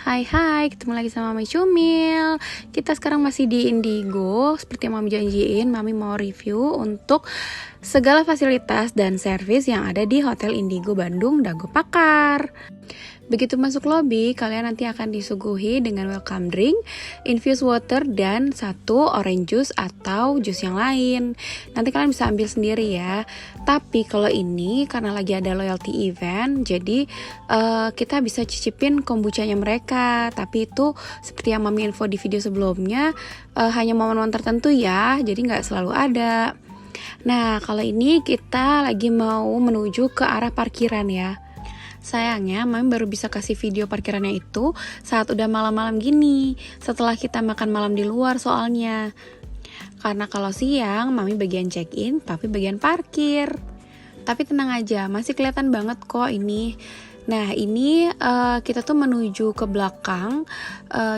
Hai, ketemu lagi sama Mami Cumil. Kita sekarang masih di Indigo. Seperti yang Mami janjiin, Mami mau review untuk segala fasilitas dan servis yang ada di Hotel Indigo Bandung Dago Pakar. Begitu masuk lobi, kalian nanti akan disuguhi dengan welcome drink, infused water, dan satu orange juice atau jus yang lain. Nanti kalian bisa ambil sendiri ya. Tapi kalau ini karena lagi ada loyalty event, jadi kita bisa cicipin kombuchanya mereka. Tapi itu seperti yang Mami info di video sebelumnya, hanya momen-momen tertentu ya, jadi nggak selalu ada. Nah, kalau ini kita lagi mau menuju ke arah parkiran ya. Sayangnya, Mami baru bisa kasih video parkirannya itu saat udah malam-malam gini, setelah kita makan malam di luar soalnya. Karena kalau siang, Mami bagian check-in, Papi bagian parkir. Tapi tenang aja, masih kelihatan banget kok ini. Nah, ini kita tuh menuju ke belakang.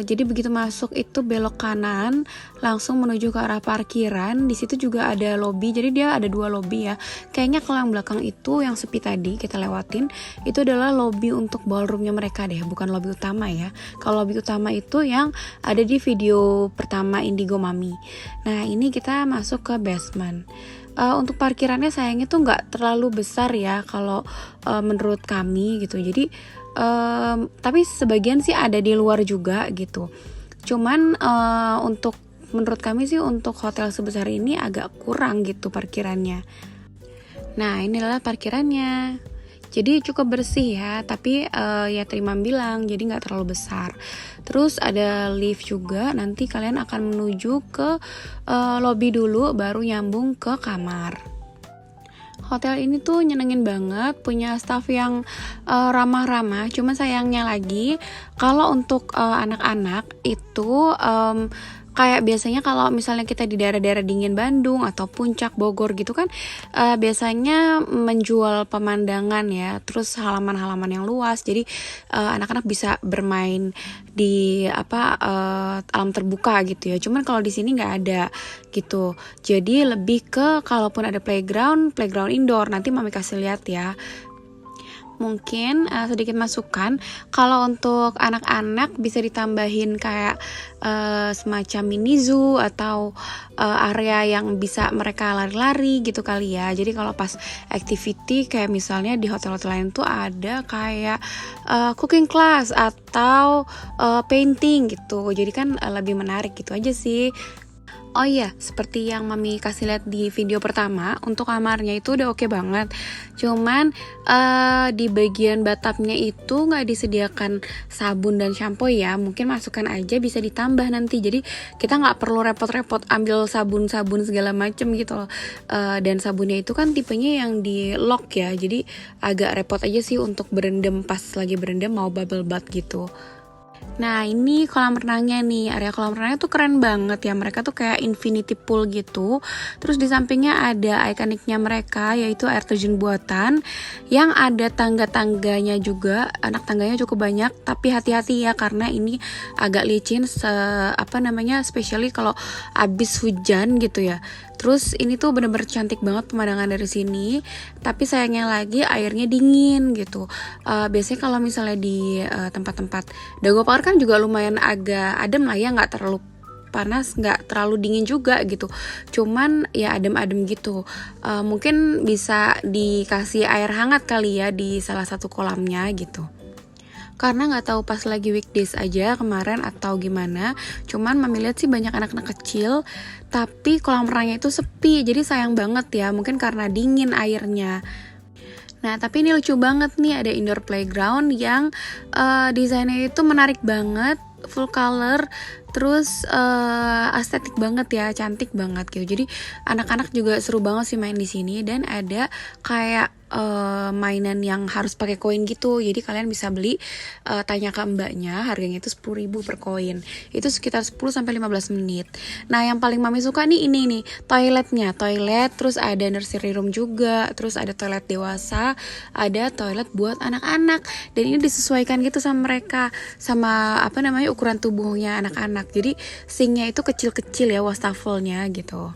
Jadi begitu masuk itu belok kanan, langsung menuju ke arah parkiran. Di situ juga ada lobby. Jadi dia ada dua lobby ya. Kayaknya kalau yang belakang itu yang sepi tadi kita lewatin, itu adalah lobby untuk ballroomnya mereka deh, bukan lobby utama ya. Kalau lobby utama itu yang ada di video pertama Indigo Mami. Nah, ini kita masuk ke basement. Untuk parkirannya sayangnya tuh nggak terlalu besar ya kalau menurut kami gitu. Jadi tapi sebagian sih ada di luar juga gitu. Cuman untuk menurut kami sih untuk hotel sebesar ini agak kurang gitu parkirannya. Nah, ini adalah parkirannya. Jadi cukup bersih ya, tapi ya terima bilang, jadi nggak terlalu besar. Terus ada lift juga, nanti kalian akan menuju ke lobby dulu, baru nyambung ke kamar. Hotel ini tuh nyenengin banget, punya staff yang ramah-ramah. Cuma sayangnya lagi, kalau untuk anak-anak itu kayak biasanya kalau misalnya kita di daerah-daerah dingin Bandung atau Puncak Bogor gitu kan biasanya menjual pemandangan ya, terus halaman-halaman yang luas, jadi anak-anak bisa bermain di alam terbuka gitu ya. Cuman kalau di sini nggak ada gitu, jadi lebih ke kalaupun ada playground indoor, nanti Mami kasih lihat ya. Mungkin sedikit masukan, kalau untuk anak-anak bisa ditambahin kayak semacam mini zoo atau area yang bisa mereka lari-lari gitu kali ya. Jadi kalau pas activity kayak misalnya di hotel-hotel lain tuh ada kayak cooking class atau painting gitu. Jadi kan lebih menarik gitu aja sih. Oh iya, seperti yang Mami kasih lihat di video pertama, untuk kamarnya itu udah oke banget. Cuman di bagian bathtubnya itu nggak disediakan sabun dan shampoo ya. Mungkin masukkan aja, bisa ditambah nanti. Jadi kita nggak perlu repot-repot ambil sabun-sabun segala macem gitu loh. Dan sabunnya itu kan tipenya yang di lock ya. Jadi agak repot aja sih untuk berendam pas lagi berendam mau bubble bath gitu. Nah, ini kolam renangnya nih. Area kolam renangnya tuh keren banget ya. Mereka tuh kayak infinity pool gitu. Terus di sampingnya ada ikoniknya mereka, yaitu air terjun buatan yang ada tangga-tangganya juga. Anak tangganya cukup banyak, tapi hati-hati ya karena ini agak licin especially kalau abis hujan gitu ya. Terus ini tuh bener-bener cantik banget pemandangan dari sini. Tapi sayangnya lagi airnya dingin gitu. Biasanya kalau misalnya di tempat-tempat Dago Pakar kan juga lumayan agak adem lah ya, nggak terlalu panas, nggak terlalu dingin juga gitu. Cuman ya adem-adem gitu. Mungkin bisa dikasih air hangat kali ya di salah satu kolamnya gitu. Karena nggak tahu pas lagi weekdays aja kemarin atau gimana, cuman Mami lihat sih banyak anak-anak kecil, tapi kolam renangnya itu sepi, jadi sayang banget ya, mungkin karena dingin airnya. Nah, tapi ini lucu banget nih, ada indoor playground yang desainnya itu menarik banget, full color, terus estetik banget ya, cantik banget gitu. Jadi anak-anak juga seru banget sih main di sini, dan ada kayak mainan yang harus pakai koin gitu. Jadi kalian bisa beli, tanya ke mbaknya, harganya itu 10.000 per koin. Itu sekitar 10 sampai 15 menit. Nah, yang paling Mami suka nih ini nih, toiletnya. Toilet, terus ada nursery room juga, terus ada toilet dewasa, ada toilet buat anak-anak. Dan ini disesuaikan gitu sama mereka, sama ukuran tubuhnya anak-anak. Jadi sinknya itu kecil-kecil ya, wastafelnya gitu.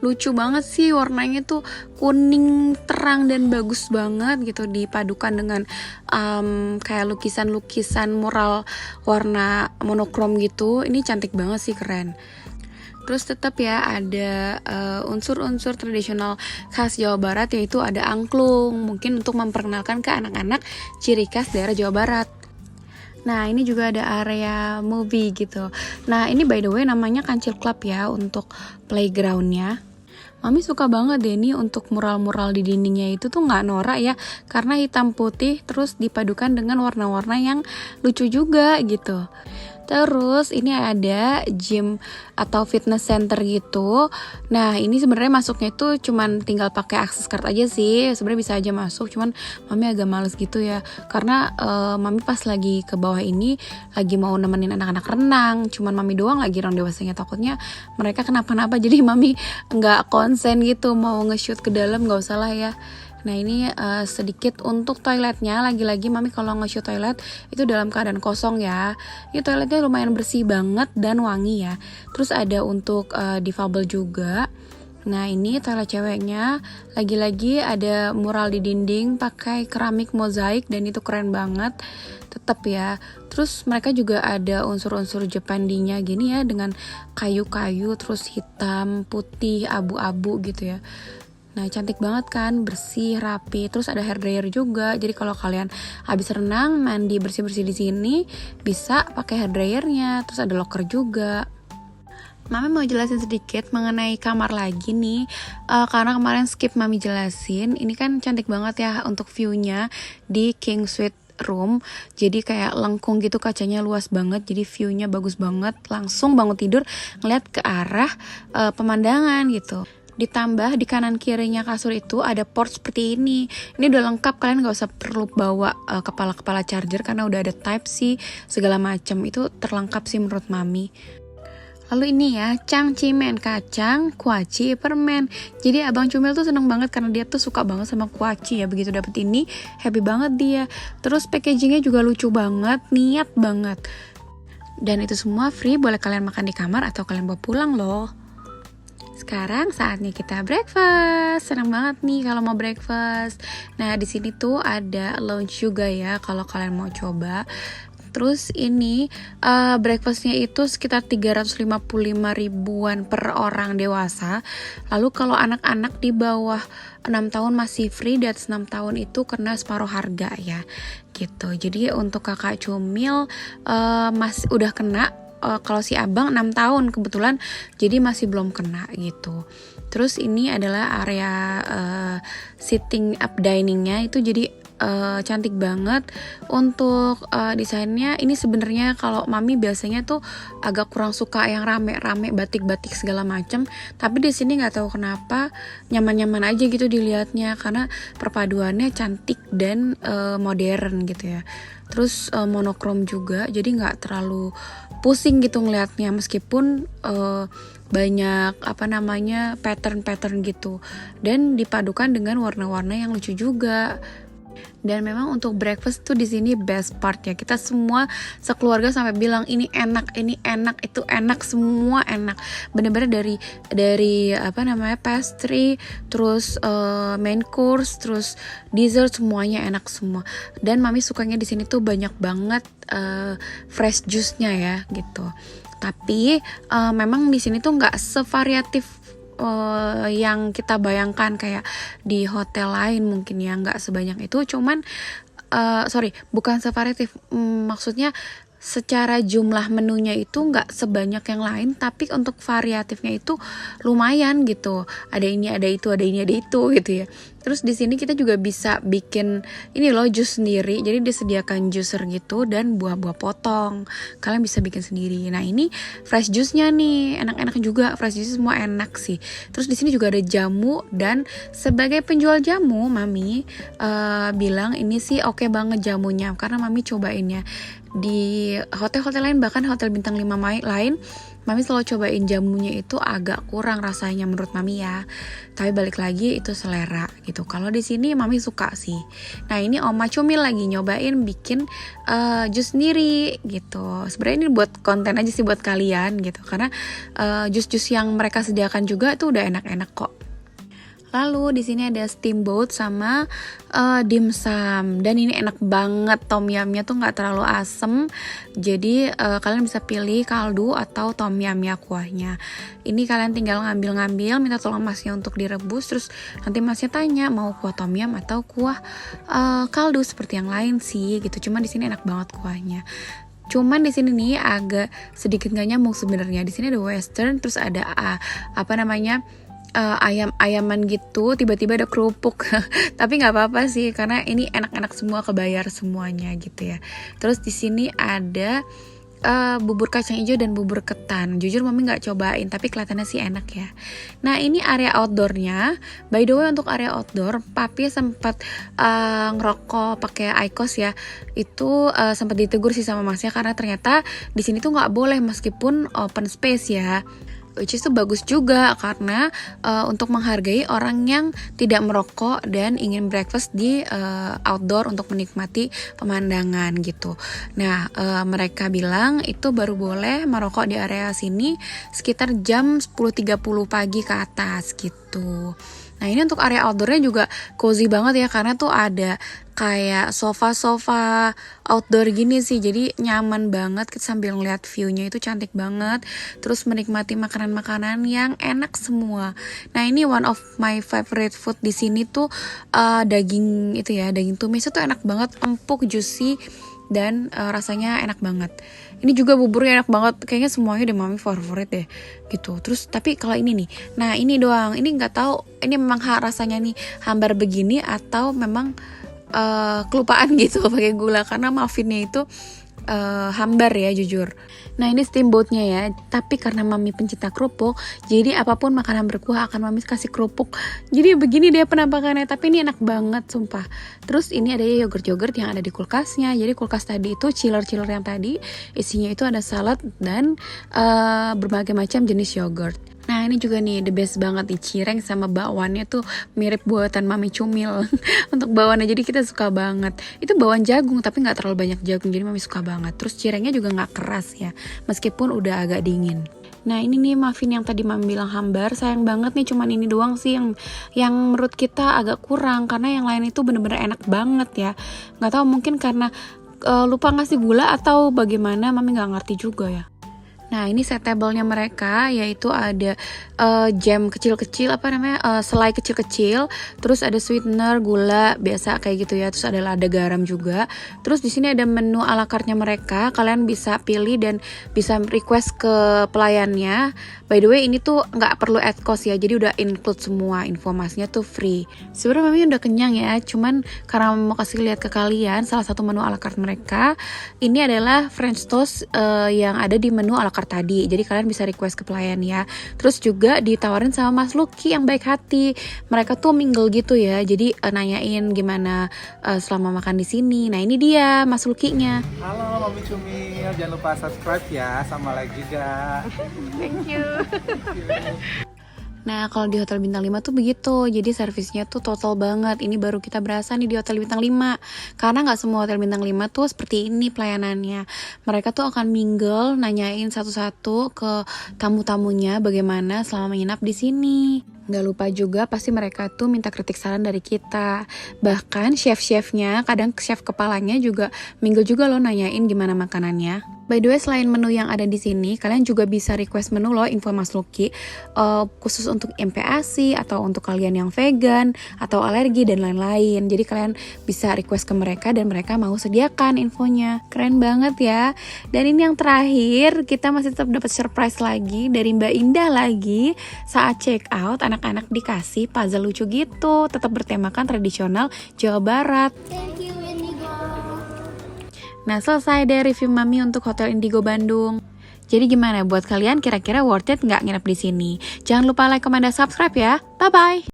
lucu banget sih, warnanya tuh kuning terang dan bagus banget gitu, dipadukan dengan kayak lukisan-lukisan mural warna monokrom gitu. Ini cantik banget sih, keren. Terus tetap ya ada unsur-unsur tradisional khas Jawa Barat, yaitu ada angklung, mungkin untuk memperkenalkan ke anak-anak ciri khas daerah Jawa Barat. Nah, ini juga ada area movie gitu. Nah, ini by the way namanya Kancil Club ya untuk playgroundnya. Mami suka banget deh nih untuk mural-mural di dindingnya itu tuh nggak norak ya, karena hitam putih terus dipadukan dengan warna-warna yang lucu juga gitu. Terus ini ada gym atau fitness center gitu. Nah, ini sebenarnya masuknya itu cuman tinggal pakai akses card aja sih. Sebenarnya bisa aja masuk, cuman mami agak males gitu ya. Karena mami pas lagi ke bawah ini lagi mau nemenin anak-anak renang, cuman mami doang lagi, orang dewasanya takutnya mereka kenapa-napa. Jadi mami nggak konsen gitu mau nge-shoot ke dalam, nggak usah lah ya. Nah, ini sedikit untuk toiletnya. Lagi-lagi mami kalau nge-shoot toilet itu dalam keadaan kosong ya. Ini toiletnya lumayan bersih banget dan wangi ya. Terus ada untuk difabel juga. Nah, ini toilet ceweknya. Lagi-lagi ada mural di dinding pakai keramik mozaik dan itu keren banget. Tetap ya. Terus mereka juga ada unsur-unsur Jepandinya gini ya, dengan kayu-kayu terus hitam, putih, abu-abu gitu ya. Nah, cantik banget kan, bersih, rapi. Terus ada hair dryer juga. Jadi kalau kalian habis renang, mandi bersih-bersih di sini, bisa pakai hair dryernya. Terus ada locker juga. Mami mau jelasin sedikit mengenai kamar lagi nih, karena kemarin skip mami jelasin. Ini kan cantik banget ya untuk view-nya di King Suite room. Jadi kayak lengkung gitu, kacanya luas banget, jadi view-nya bagus banget. Langsung bangun tidur ngeliat ke arah pemandangan gitu. Ditambah di kanan kirinya kasur itu ada port seperti ini. Ini udah lengkap, kalian gak usah perlu bawa kepala-kepala charger karena udah ada type C segala macam. Itu terlengkap sih menurut mami. Lalu ini ya, cangcimen, kacang, kuaci, permen. Jadi abang Cumil tuh seneng banget karena dia tuh suka banget sama kuaci ya. Begitu dapet ini, happy banget dia. Terus packagingnya juga lucu banget, niat banget. Dan itu semua free, boleh kalian makan di kamar atau kalian bawa pulang loh. Sekarang saatnya kita breakfast. Senang banget nih kalau mau breakfast. Nah, di sini tuh ada lounge juga ya kalau kalian mau coba. Terus ini breakfastnya itu sekitar 355 ribuan per orang dewasa. Lalu kalau anak-anak di bawah 6 tahun masih free, di atas 6 tahun itu kena separuh harga ya gitu. Jadi untuk kakak Cumil masih udah kena. Kalau si abang 6 tahun kebetulan, jadi masih belum kena gitu. Terus ini adalah area sitting up diningnya itu, jadi cantik banget. Untuk desainnya ini sebenarnya kalau mami biasanya tuh agak kurang suka yang rame-rame batik-batik segala macam, tapi di sini nggak tahu kenapa nyaman-nyaman aja gitu dilihatnya, karena perpaduannya cantik dan modern gitu ya. Terus monokrom juga, jadi nggak terlalu pusing gitu ngelihatnya, meskipun banyak pattern-pattern gitu, dan dipadukan dengan warna-warna yang lucu juga. Dan memang untuk breakfast tuh di sini best part ya. Kita semua sekeluarga sampai bilang ini enak, itu enak, semua enak. Bener-bener dari pastry, terus main course, terus dessert, semuanya enak semua. Dan mami sukanya di sini tuh banyak banget fresh juice-nya ya gitu. Tapi memang di sini tuh nggak sevariatif yang kita bayangkan kayak di hotel lain mungkin ya, nggak sebanyak itu. Cuman bukan sevariatif, maksudnya secara jumlah menunya itu nggak sebanyak yang lain, tapi untuk variatifnya itu lumayan gitu. Ada ini, ada itu, ada ini, ada itu gitu ya. Terus di sini kita juga bisa bikin ini loh, jus sendiri. Jadi disediakan juicer gitu dan buah-buah potong. Kalian bisa bikin sendiri. Nah, ini fresh juice-nya nih, enak-enak juga. Fresh juice semua enak sih. Terus di sini juga ada jamu, dan sebagai penjual jamu, mami bilang ini sih oke banget jamunya, karena mami cobainnya di hotel-hotel lain, bahkan hotel bintang 5 lain, Mami selalu cobain jamunya itu agak kurang rasanya menurut Mami ya. Tapi balik lagi itu selera gitu. Kalau di sini Mami suka sih. Nah ini Oma Cumil lagi nyobain bikin jus sendiri gitu. Sebenarnya ini buat konten aja sih buat kalian gitu. Karena jus-jus yang mereka sediakan juga itu udah enak-enak kok. Lalu di sini ada steamboat sama dimsum, dan ini enak banget. Tom yumnya tuh nggak terlalu asem, jadi kalian bisa pilih kaldu atau tom yumnya kuahnya. Ini kalian tinggal ngambil, minta tolong masnya untuk direbus, terus nanti masnya tanya mau kuah tom yum atau kuah kaldu seperti yang lain sih gitu. Cuman di sini enak banget kuahnya. Cuman di sini nih agak sedikit gak nyambung sebenarnya. Di sini ada western, terus ada ayam-ayaman gitu, tiba-tiba ada kerupuk. Tapi nggak apa-apa sih karena ini enak-enak semua, kebayar semuanya gitu ya. Terus di sini ada bubur kacang hijau dan bubur ketan. Jujur Mami nggak cobain, tapi kelihatannya sih enak ya. Nah ini area outdoornya. By the way untuk area outdoor, Papi sempat ngerokok pakai IQOS ya. Itu sempat ditegur sih sama masnya karena ternyata di sini tuh nggak boleh meskipun open space ya. Which is itu bagus juga karena untuk menghargai orang yang tidak merokok dan ingin breakfast di outdoor untuk menikmati pemandangan gitu. Nah mereka bilang itu baru boleh merokok di area sini sekitar jam 10.30 pagi ke atas gitu. Nah ini untuk area outdoornya juga cozy banget ya, karena tuh ada kayak sofa-sofa outdoor gini sih, jadi nyaman banget sambil ngeliat view-nya itu cantik banget, terus menikmati makanan-makanan yang enak semua. Nah ini one of my favorite food di sini tuh daging itu ya, daging tumis itu enak banget, empuk, juicy, dan rasanya enak banget. Ini juga buburnya enak banget, kayaknya semuanya udah Mami favorit deh gitu. Terus tapi kalau ini nih, nah ini doang, ini nggak tahu ini memang rasanya nih hambar begini atau memang kelupaan gitu pakai gula, karena muffinnya itu hambar ya jujur. Nah ini steamboatnya ya, tapi karena Mami pencinta kerupuk, jadi apapun makanan berkuah akan Mami kasih kerupuk. Jadi begini dia penampakannya, tapi ini enak banget sumpah. Terus ini ada yogurt yang ada di kulkasnya. Jadi kulkas tadi itu chiller yang tadi isinya itu ada salad dan berbagai macam jenis yogurt. Nah ini juga nih the best banget nih, cireng sama bakwannya tuh mirip buatan Mami Cumil. Untuk bakwannya jadi kita suka banget. Itu bakwan jagung tapi nggak terlalu banyak jagung, jadi Mami suka banget. Terus cirengnya juga nggak keras ya, meskipun udah agak dingin. Nah ini nih muffin yang tadi Mami bilang hambar, sayang banget nih cuman ini doang sih yang menurut kita agak kurang, karena yang lain itu bener-bener enak banget ya. Nggak tahu mungkin karena lupa ngasih gula atau bagaimana, Mami nggak ngerti juga ya. Nah ini set table-nya mereka, yaitu ada jam kecil-kecil, selai kecil-kecil, terus ada sweetener, gula biasa kayak gitu ya, terus ada lada garam juga. Terus di sini ada menu ala carte-nya mereka, kalian bisa pilih dan bisa request ke pelayannya. By the way ini tuh nggak perlu add cost ya, jadi udah include semua, informasinya tuh free. Sebenarnya Mami udah kenyang ya, cuman karena mau kasih lihat ke kalian salah satu menu ala carte mereka, ini adalah French toast yang ada di menu ala carte tadi. Jadi kalian bisa request ke pelayan ya. Terus juga ditawarin sama Mas Lucky yang baik hati. Mereka tuh mingle gitu ya. Jadi nanyain gimana selama makan di sini. Nah ini dia Mas Lucky-nya. Halo Mami Cumil, jangan lupa subscribe ya, sama like juga. Thank you. Nah kalau di Hotel Bintang 5 tuh begitu, jadi servisnya tuh total banget. Ini baru kita berasa nih di Hotel Bintang 5, karena gak semua Hotel Bintang 5 tuh seperti ini pelayanannya. Mereka tuh akan mingle, nanyain satu-satu ke tamu-tamunya bagaimana selama menginap di sini. Gak lupa juga pasti mereka tuh minta kritik saran dari kita. Bahkan chef-chefnya, kadang chef kepalanya juga mingle juga loh nanyain gimana makanannya. By the way, selain menu yang ada di sini, kalian juga bisa request menu loh, info Mas Lucky, khusus untuk MPASI atau untuk kalian yang vegan atau alergi dan lain-lain. Jadi kalian bisa request ke mereka dan mereka mau sediakan infonya. Keren banget ya. Dan ini yang terakhir, kita masih tetap dapat surprise lagi dari Mbak Indah lagi. Saat check out, anak-anak dikasih puzzle lucu gitu, tetap bertemakan tradisional Jawa Barat. Thank you Indigo. Nah selesai deh review Mami untuk Hotel Indigo Bandung. Jadi gimana buat kalian, kira-kira worth it nggak nginep di sini? Jangan lupa like, comment, dan subscribe ya. Bye bye.